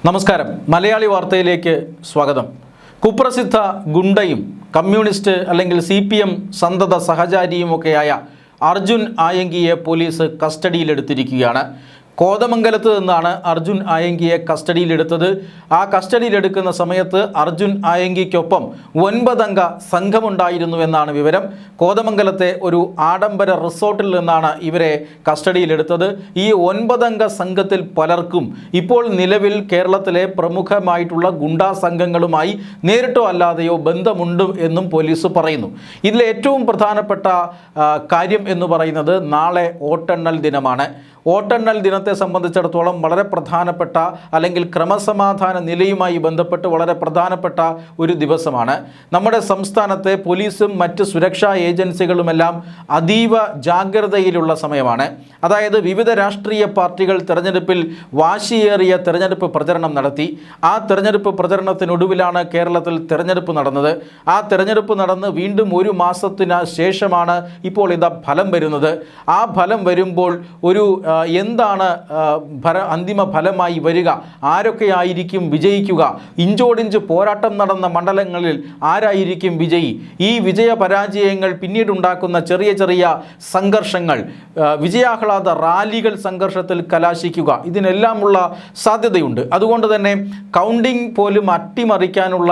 നമസ്കാരം. മലയാളി വാർത്തയിലേക്ക് സ്വാഗതം. കുപ്രസിദ്ധ ഗുണ്ടയും കമ്മ്യൂണിസ്റ്റ് അല്ലെങ്കിൽ CPM സന്തത സഹചാരിയുമൊക്കെയായ അർജുൻ ആയങ്കിയെ പോലീസ് കസ്റ്റഡിയിലെടുത്തിരിക്കുകയാണ്. കോതമംഗലത്ത് നിന്നാണ് അർജുൻ ആയങ്കിയെ കസ്റ്റഡിയിലെടുത്തത്. ആ കസ്റ്റഡിയിലെടുക്കുന്ന സമയത്ത് അർജുൻ ആയങ്കിക്കൊപ്പം 9 അംഗ സംഘമുണ്ടായിരുന്നു എന്നാണ് വിവരം. കോതമംഗലത്തെ ഒരു ആഡംബര റിസോർട്ടിൽ നിന്നാണ് ഇവരെ കസ്റ്റഡിയിലെടുത്തത്. ഈ 9 അംഗ സംഘത്തിൽ പലർക്കും ഇപ്പോൾ നിലവിൽ കേരളത്തിലെ പ്രമുഖമായിട്ടുള്ള ഗുണ്ടാ സംഘങ്ങളുമായി നേരിട്ടോ അല്ലാതെയോ ബന്ധമുണ്ട് എന്നും പോലീസ് പറയുന്നു. ഇതിൽ ഏറ്റവും പ്രധാനപ്പെട്ട കാര്യം എന്ന് പറയുന്നത് നാളെ വോട്ടെണ്ണൽ ദിനമാണ്. വോട്ടെണ്ണൽ ദിനത്തെ സംബന്ധിച്ചിടത്തോളം വളരെ പ്രധാനപ്പെട്ട അല്ലെങ്കിൽ ക്രമസമാധാന നിലയുമായി ബന്ധപ്പെട്ട് വളരെ പ്രധാനപ്പെട്ട ഒരു ദിവസമാണ്. നമ്മുടെ സംസ്ഥാനത്തെ പോലീസും മറ്റ് സുരക്ഷാ ഏജൻസികളുമെല്ലാം അതീവ ജാഗ്രതയിലുള്ള സമയമാണ്. അതായത് വിവിധ രാഷ്ട്രീയ പാർട്ടികൾ തെരഞ്ഞെടുപ്പിൽ വാശിയേറിയ തെരഞ്ഞെടുപ്പ് പ്രചരണം നടത്തി. ആ തെരഞ്ഞെടുപ്പ് പ്രചരണത്തിനൊടുവിലാണ് കേരളത്തിൽ തെരഞ്ഞെടുപ്പ് നടന്നത്. ആ തെരഞ്ഞെടുപ്പ് നടന്ന് വീണ്ടും ഒരു മാസത്തിന് ശേഷമാണ് ഇപ്പോൾ ഇതാ ഫലം വരുന്നത്. ആ ഫലം വരുമ്പോൾ ഒരു എന്താണ് അന്തിമ ഫലമായി വരിക, ആരൊക്കെയായിരിക്കും വിജയിക്കുക, ഇഞ്ചോടിഞ്ച് പോരാട്ടം നടന്ന മണ്ഡലങ്ങളിൽ ആരായിരിക്കും വിജയി, ഈ വിജയ പരാജയങ്ങൾ പിന്നീടുണ്ടാക്കുന്ന ചെറിയ ചെറിയ സംഘർഷങ്ങൾ, വിജയാഹ്ലാദ റാലികൾ സംഘർഷത്തിൽ കലാശിക്കുക, ഇതിനെല്ലാമുള്ള സാധ്യതയുണ്ട്. അതുകൊണ്ട് തന്നെ കൗണ്ടിംഗ് പോലും അട്ടിമറിക്കാനുള്ള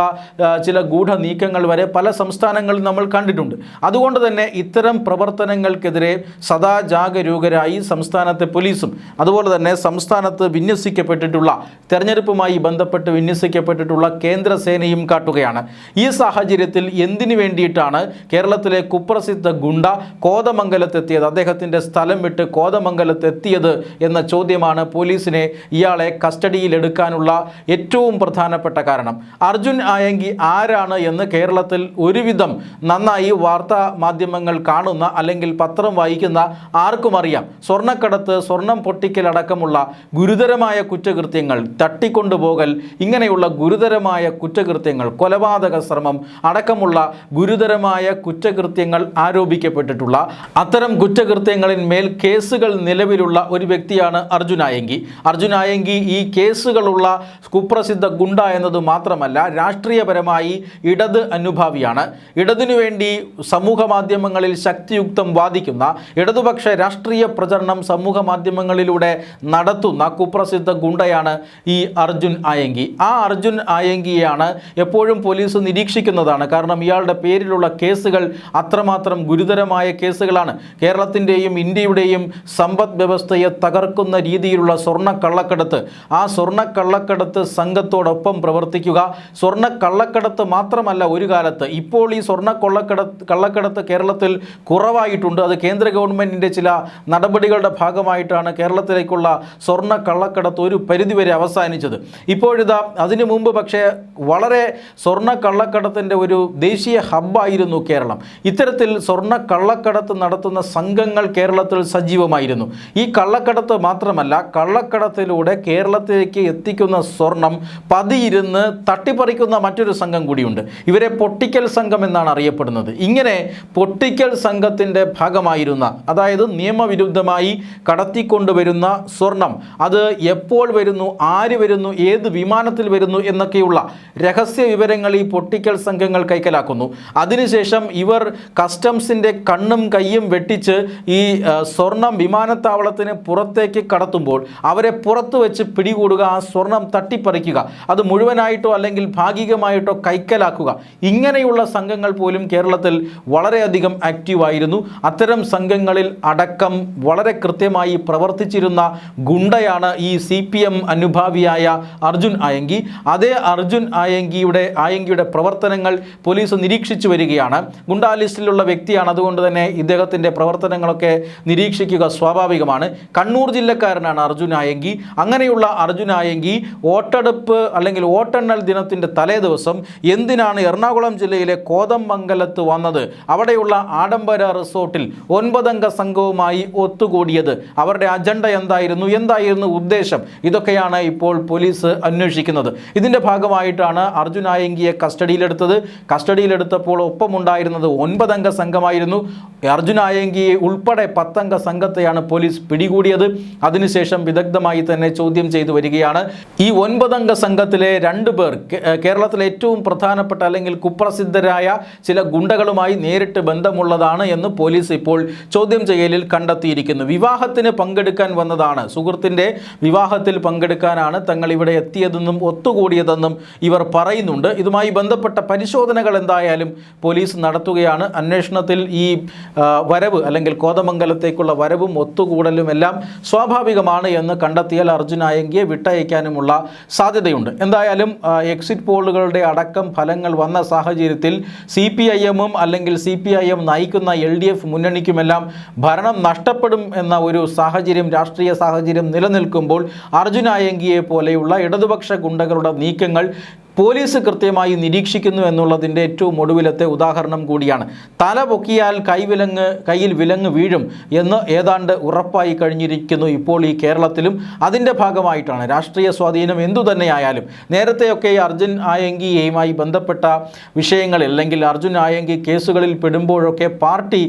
ചില ഗൂഢ നീക്കങ്ങൾ വരെ പല സംസ്ഥാനങ്ങളിൽ നമ്മൾ കണ്ടിട്ടുണ്ട്. അതുകൊണ്ട് തന്നെ ഇത്തരം പ്രവർത്തനങ്ങൾക്കെതിരെ സദാ ജാഗരൂകരായി സംസ്ഥാനത്തെ പോലീസും അതുപോലെ തന്നെ സംസ്ഥാനത്ത് വിന്യസിക്കപ്പെട്ടിട്ടുള്ള തെരഞ്ഞെടുപ്പുമായി ബന്ധപ്പെട്ട് വിന്യസിക്കപ്പെട്ടിട്ടുള്ള കേന്ദ്ര സേനയും കാട്ടുകയാണ്. ഈ സാഹചര്യത്തിൽ എന്തിനു വേണ്ടിയിട്ടാണ് കേരളത്തിലെ കുപ്രസിദ്ധ ഗുണ്ട കോതമംഗലത്തെത്തിയത്, അദ്ദേഹത്തിൻ്റെ സ്ഥലം വിട്ട് കോതമംഗലത്തെത്തിയത് എന്ന ചോദ്യമാണ് പോലീസിനെ ഇയാളെ കസ്റ്റഡിയിലെടുക്കാനുള്ള ഏറ്റവും പ്രധാനപ്പെട്ട കാരണം. അർജുൻ ആയങ്കി ആരാണ് എന്ന് കേരളത്തിൽ ഒരുവിധം നന്നായി വാർത്താ മാധ്യമങ്ങൾ കാണുന്ന അല്ലെങ്കിൽ പത്രം വായിക്കുന്ന ആർക്കും അറിയാം. സ്വർണ്ണക്കടത്ത്, സ്വർണം പൊട്ടിക്കലടക്കമുള്ള ഗുരുതരമായ കുറ്റകൃത്യങ്ങൾ, തട്ടിക്കൊണ്ടുപോകൽ, ഇങ്ങനെയുള്ള ഗുരുതരമായ കുറ്റകൃത്യങ്ങൾ, കൊലപാതക ശ്രമം അടക്കമുള്ള ഗുരുതരമായ കുറ്റകൃത്യങ്ങൾ ആരോപിക്കപ്പെട്ടിട്ടുള്ള അത്തരം കുറ്റകൃത്യങ്ങളിന്മേൽ കേസുകൾ നിലവിലുള്ള ഒരു വ്യക്തിയാണ് അർജുൻ ആയങ്കി. അർജുൻ ആയങ്കി ഈ കേസുകളുള്ള കുപ്രസിദ്ധ ഗുണ്ട എന്നത് മാത്രമല്ല, രാഷ്ട്രീയപരമായി ഇടത് അനുഭാവിയാണ്. ഇടതിനു വേണ്ടി സമൂഹ മാധ്യമങ്ങളിൽ ശക്തിയുക്തം വാദിക്കുന്ന, ഇടതുപക്ഷ രാഷ്ട്രീയ പ്രചരണം സമൂഹ മാധ്യമങ്ങളിലൂടെ നടത്തുന്ന കുപ്രസിദ്ധ ഗുണ്ടയാണ് ഈ അർജുൻ ആയങ്കി. ആ അർജുൻ ആയങ്കിയാണ് എപ്പോഴും പോലീസ് നിരീക്ഷിക്കുന്നതാണ്. കാരണം ഇയാളുടെ പേരിലുള്ള കേസുകൾ അത്രമാത്രം ഗുരുതരമായ കേസുകളാണ്. കേരളത്തിൻ്റെയും ഇന്ത്യയുടെയും സമ്പദ് വ്യവസ്ഥയെ തകർക്കുന്ന രീതിയിലുള്ള സ്വർണ്ണക്കള്ളക്കടത്ത്, ആ സ്വർണ്ണക്കള്ളക്കടത്ത് സംഘത്തോടൊപ്പം പ്രവർത്തിക്കുക. സ്വർണ്ണക്കള്ളക്കടത്ത് മാത്രമല്ല ഒരു കാലത്ത്, ഇപ്പോൾ ഈ കള്ളക്കടത്ത് കേരളത്തിൽ കുറവായിട്ടുണ്ട്. അത് കേന്ദ്ര ഗവൺമെൻറ്റിൻ്റെ ചില നടപടികളുടെ ഭാഗമായിട്ടാണ് കേരളത്തിലേക്കുള്ള സ്വർണ്ണ കള്ളക്കടത്ത് ഒരു പരിധിവരെ അവസാനിച്ചത്. ഇപ്പോഴിതാ അതിനു മുമ്പ് പക്ഷേ വളരെ സ്വർണ്ണ കള്ളക്കടത്തിൻ്റെ ഒരു ദേശീയ ഹബ്ബായിരുന്നു കേരളം. ഇത്തരത്തിൽ സ്വർണ്ണ കള്ളക്കടത്ത് നടത്തുന്ന സംഘങ്ങൾ കേരളത്തിൽ സജീവമായിരുന്നു. ഈ കള്ളക്കടത്ത് മാത്രമല്ല, കള്ളക്കടത്തിലൂടെ കേരളത്തിലേക്ക് എത്തിക്കുന്ന സ്വർണം പതിയിരുന്ന് തട്ടിപ്പറിക്കുന്ന മറ്റൊരു സംഘം കൂടിയുണ്ട്. ഇവരെ പൊട്ടിക്കൽ സംഘം എന്നാണ് അറിയപ്പെടുന്നത്. ഇങ്ങനെ പൊട്ടിക്കൽ സംഘത്തിൻ്റെ ഭാഗമായിരുന്ന, അതായത് നിയമവിരുദ്ധമായി കടത്തിക്കൊണ്ടുവരുന്ന സ്വർണം, അത് എപ്പോൾ വരുന്നു, ആര് വരുന്നു, ഏത് വിമാനത്തിൽ വരുന്നു എന്നൊക്കെയുള്ള രഹസ്യ വിവരങ്ങൾ ഈ പൊട്ടിക്കൽ സംഘങ്ങൾ കൈക്കലാക്കുന്നു. അതിനുശേഷം ഇവർ കസ്റ്റംസിൻ്റെ കണ്ണും കയ്യും വെട്ടിച്ച് ഈ സ്വർണം വിമാനത്താവളത്തിന് പുറത്തേക്ക് കടത്തുമ്പോൾ അവരെ പുറത്ത് വെച്ച് പിടികൂടുക, ആ സ്വർണം തട്ടിപ്പറിക്കുക, അത് മുഴുവനായിട്ടോ അല്ലെങ്കിൽ ഭാഗികമായിട്ടോ കൈക്കലാക്കുക. ഇങ്ങനെയുള്ള സംഘങ്ങൾ പോലും കേരളത്തിൽ വളരെയധികം ആക്റ്റീവായിരുന്നു. അത്തരം സംഘങ്ങളിൽ അടക്കം വളരെ കൃത്യമായി പ്രവർത്തിച്ചിരുന്ന ഗുണ്ടയാണ് ഈ CPM അനുഭാവിയായ അർജുൻ ആയങ്കി. അതേ അർജുൻ ആയങ്കിയുടെ പ്രവർത്തനങ്ങൾ പോലീസ് നിരീക്ഷിച്ചു വരികയാണ്. ഗുണ്ടാ ലിസ്റ്റിലുള്ള വ്യക്തിയാണ്. അതുകൊണ്ട് തന്നെ ഇദ്ദേഹത്തിൻ്റെ പ്രവർത്തനങ്ങളൊക്കെ നിരീക്ഷിക്കുക സ്വാഭാവികമാണ്. കണ്ണൂർ ജില്ലക്കാരനാണ് അർജുൻ ആയങ്കി. അങ്ങനെയുള്ള അർജുൻ ആയങ്കി വോട്ടെടുപ്പ് അല്ലെങ്കിൽ വോട്ടെണ്ണൽ ദിനത്തിൻ്റെ തലേ ദിവസം എന്തിനാണ് എറണാകുളം ജില്ലയിലെ കോതമംഗലത്ത് വന്നത്, അവിടെയുള്ള ആഡംബര റിസോർട്ടിൽ 9 അംഗ സംഘവുമായി ഒത്തുകൂടിയത്, അവരുടെ അജണ്ട എന്തായിരുന്നു ഉദ്ദേശം, ഇതൊക്കെയാണ് ഇപ്പോൾ പോലീസ് അന്വേഷിക്കുന്നത്. ഇതിൻ്റെ ഭാഗമായിട്ടാണ് അർജുൻ ആയങ്കിയെ കസ്റ്റഡിയിലെടുത്തപ്പോൾ ഒപ്പമുണ്ടായിരുന്നത് 9 അംഗ സംഘമായിരുന്നു. അർജുൻ ആയങ്കിയെ ഉൾപ്പെടെ 10 അംഗ സംഘത്തെയാണ് പോലീസ് പിടികൂടിയത്. അതിനുശേഷം വിദഗ്ധമായി തന്നെ ചോദ്യം ചെയ്തു വരികയാണ്. ഈ 9 അംഗ സംഘത്തിലെ 2 പേർ കേരളത്തിലെ ഏറ്റവും പ്രധാനപ്പെട്ട അല്ലെങ്കിൽ കുപ്രസിദ്ധരായ ചില ഗുണ്ടകളുമായി നേരിട്ട് ബന്ധമുള്ളതാണ് എന്ന് പോലീസ് ഇപ്പോൾ ചോദ്യം ചെയ്യലിൽ കണ്ടെത്തിയിരിക്കുന്നു. വിവാഹത്തിന് പങ്കെടുക്കാൻ വന്നതാണ്, സുഹൃത്തിൻ്റെ വിവാഹത്തിൽ പങ്കെടുക്കാനാണ് തങ്ങൾ ഇവിടെ എത്തിയതെന്നും ഒത്തുകൂടിയതെന്നും ഇവർ പറയുന്നുണ്ട്. ഇതുമായി ബന്ധപ്പെട്ട പരിശോധനകൾ എന്തായാലും പോലീസ് നടത്തുകയാണ്. അന്വേഷണത്തിൽ ഈ വരവ് അല്ലെങ്കിൽ കോതമംഗലത്തേക്കുള്ള വരവും ഒത്തുകൂടലും എല്ലാം സ്വാഭാവികമാണ് എന്ന് കണ്ടെത്തിയാൽ അർജുൻ ആയങ്കിയെ വിട്ടയക്കാനുമുള്ള സാധ്യതയുണ്ട്. എന്തായാലും എക്സിറ്റ് പോളുകളുടെ അടക്കം ഫലങ്ങൾ വന്ന സാഹചര്യത്തിൽ CPIM-ഉം അല്ലെങ്കിൽ CPIM നയിക്കുന്ന LDF മുന്നണിക്കുമെല്ലാം ഭരണം നഷ്ടപ്പെടും എന്ന ഒരു രാഷ്ട്രീയ സാഹചര്യം നിലനിൽക്കുമ്പോൾ അർജുൻ ആയങ്കിയെ പോലെയുള്ള ഇടതുപക്ഷ ഗുണ്ടകളുടെ നീക്കങ്ങൾ പോലീസ് കൃത്യമായി നിരീക്ഷിക്കുന്നു എന്നുള്ളതിൻ്റെ ഏറ്റവും ഒടുവിലത്തെ ഉദാഹരണം കൂടിയാണ്. തല പൊക്കിയാൽ കയ്യിൽ വിലങ്ങ് വീഴും എന്ന് ഏതാണ്ട് ഉറപ്പായി കഴിഞ്ഞിരിക്കുന്നു ഇപ്പോൾ ഈ കേരളത്തിലും. അതിൻ്റെ ഭാഗമായിട്ടാണ് രാഷ്ട്രീയ സ്വാധീനം എന്തുതന്നെയായാലും നേരത്തെയൊക്കെ അർജുൻ ആയങ്കിയുമായി ബന്ധപ്പെട്ട വിഷയങ്ങളിൽ അല്ലെങ്കിൽ അർജുൻ ആയങ്കി കേസുകളിൽ പെടുമ്പോഴൊക്കെ പാർട്ടി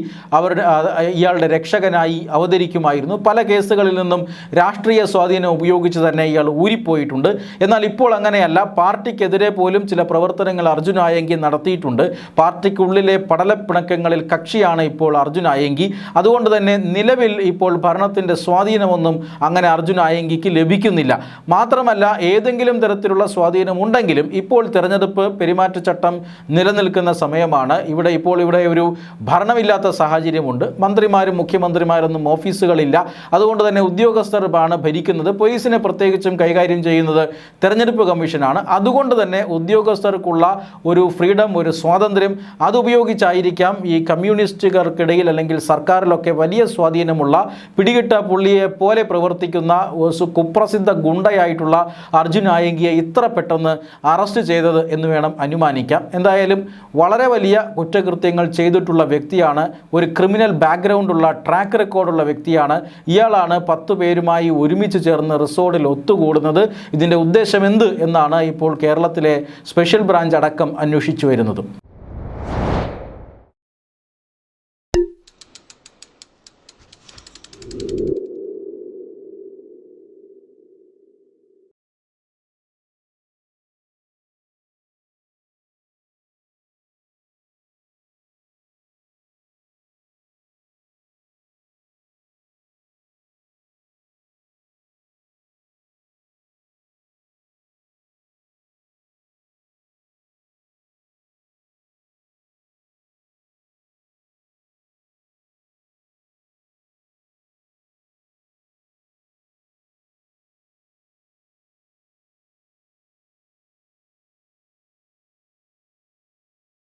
ഇയാളുടെ രക്ഷകനായി അവതരിക്കുമായിരുന്നു. പല കേസുകളിൽ നിന്നും രാഷ്ട്രീയ സ്വാധീനം ഉപയോഗിച്ച് തന്നെ ഇയാൾ ഊരിപ്പോയിട്ടുണ്ട്. എന്നാൽ ഇപ്പോൾ അങ്ങനെയല്ല. പാർട്ടിക്കെതിരെ പോലും ചില പ്രവർത്തനങ്ങൾ അർജുൻ ആയങ്കി നടത്തിയിട്ടുണ്ട്. പാർട്ടിക്കുള്ളിലെ പടലപ്പിണക്കങ്ങളിൽ കക്ഷിയാണ് ഇപ്പോൾ അർജുൻ ആയങ്കി. അതുകൊണ്ട് തന്നെ നിലവിൽ ഇപ്പോൾ ഭരണത്തിൻ്റെ സ്വാധീനമൊന്നും അങ്ങനെ അർജുൻ ആയങ്കിക്ക് ലഭിക്കുന്നില്ല. മാത്രമല്ല, ഏതെങ്കിലും തരത്തിലുള്ള സ്വാധീനം ഉണ്ടെങ്കിലും ഇപ്പോൾ തിരഞ്ഞെടുപ്പ് പെരുമാറ്റച്ചട്ടം നിലനിൽക്കുന്ന സമയമാണ്. ഇവിടെ ഒരു ഭരണമില്ലാത്ത സാഹചര്യമുണ്ട്. മന്ത്രിമാരും മുഖ്യമന്ത്രിമാരൊന്നും ഓഫീസുകളില്ല. അതുകൊണ്ട് തന്നെ ഉദ്യോഗസ്ഥരാണ് ഭരിക്കുന്നത്. പോലീസിനെ പ്രത്യേകിച്ചും കൈകാര്യം ചെയ്യുന്നത് തെരഞ്ഞെടുപ്പ് കമ്മീഷനാണ്. അതുകൊണ്ട് തന്നെ ഉദ്യോഗസ്ഥർക്കുള്ള ഒരു ഫ്രീഡം, ഒരു സ്വാതന്ത്ര്യം അതുപയോഗിച്ചായിരിക്കാം ഈ കമ്മ്യൂണിസ്റ്റുകാർക്കിടയിൽ അല്ലെങ്കിൽ സർക്കാരിലൊക്കെ വലിയ സ്വാധീനമുള്ള പിടികിട്ട പുള്ളിയെ പോലെ പ്രവർത്തിക്കുന്ന കുപ്രസിദ്ധ ഗുണ്ടയായിട്ടുള്ള അർജുൻ ആയങ്കിയെ ഇത്ര പെട്ടെന്ന് അറസ്റ്റ് ചെയ്തത് എന്ന് വേണം അനുമാനിക്കാം. എന്തായാലും വളരെ വലിയ കുറ്റകൃത്യങ്ങൾ ചെയ്തിട്ടുള്ള വ്യക്തിയാണ്. ഒരു ക്രിമിനൽ ബാക്ക്ഗ്രൗണ്ടുള്ള ട്രാക്ക് റെക്കോർഡുള്ള വ്യക്തിയാണ്. ഇയാളാണ് 10 പേരുമായി ഒരുമിച്ച് ചേർന്ന് റിസോർട്ടിൽ ഒത്തുകൂടുന്നത്. ഇതിൻ്റെ ഉദ്ദേശം എന്ത് എന്നാണ് ഇപ്പോൾ കേരളത്തിലെ സ്പെഷ്യൽ ബ്രാഞ്ച് അടക്കം അന്വേഷിച്ചു വരുന്നത്.